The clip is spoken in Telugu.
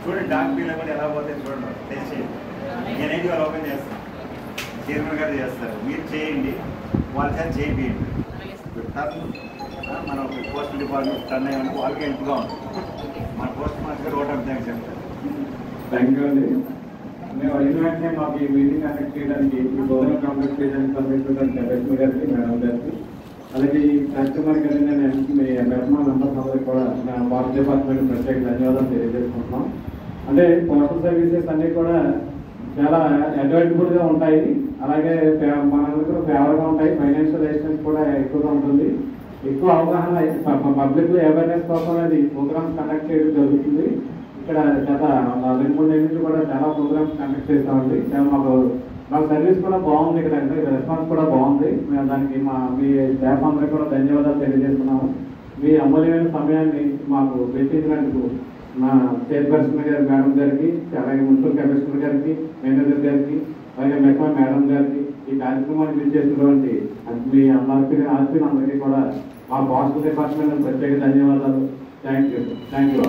చూడండి డాక్ బిల్ కూడా ఎలా పోతే చూడండి టెస్ట్ చేయండి. నేనైతే వాళ్ళు ఓపెన్ చేస్తాను, చైర్మన్ గారు చేస్తారు, మీరు చేయండి, వాళ్ళ చేత చేయండి. మనం పోస్టల్ డిపార్ట్మెంట్ టర్న్ అయ్యామంటే వాళ్ళకి హెల్ప్గా ఉంటుంది. మన పోస్ట్ మాస్టర్ గారు ఓటర్ థ్యాంక్స్ చెప్తారు. థ్యాంక్ యూ అండి. మేము అయిన వెంటనే మాకు ఈ మీటింగ్ కండక్ట్ చేయడానికి, ఈ ప్రోగ్రామ్ కండక్ట్ చేయడానికి పంపించడానికి లక్ష్మి గారికి, మేడం గారికి, అలాగే ఈ కస్టమర్ గారి మీ మెట్మా మెంబర్స్ అందరికీ కూడా పోస్ట్ డిపార్ట్మెంట్ ప్రత్యేక ధన్యవాదాలు తెలియజేసుకుంటున్నాం. అంటే పోస్టల్ సర్వీసెస్ అన్నీ కూడా చాలా అడ్వాంటబుల్గా ఉంటాయి, అలాగే మనందరూ ఫేవర్గా ఉంటాయి. ఫైనాన్షియల్ అసిస్టెన్స్ కూడా ఎక్కువగా ఉంటుంది. ఎక్కువ అవగాహన పబ్లిక్లో అవేర్నెస్ కోసం అది ప్రోగ్రామ్స్ కండక్ట్ చేయడం జరుగుతుంది. ఇక్కడ గత 2-3 నెలల నుంచి కూడా చాలా ప్రోగ్రామ్స్ కండక్ట్ చేస్తామండి. మాకు సర్వీస్ కూడా బాగుంది, ఇక్కడ అంటే రెస్పాన్స్ కూడా బాగుంది. మేము దానికి మీ స్టాఫ్ అందరికీ కూడా ధన్యవాదాలు తెలియజేస్తున్నాము. మీ అమూల్యమైన సమయాన్ని మాకు వెచ్చించినందుకు మా చైర్పర్సన్ గారు మేడం గారికి, అలాగే మున్సిపల్ కమిషనర్ గారికి, మేనేజర్ గారికి, అలాగే మెట్మా మేడం గారికి, ఈ కార్యక్రమాన్ని పిలిచేసినటువంటి మీ అందరికీ కూడా మా పోస్టల్ డిపార్ట్మెంట్ ప్రత్యేక ధన్యవాదాలు. Thank you.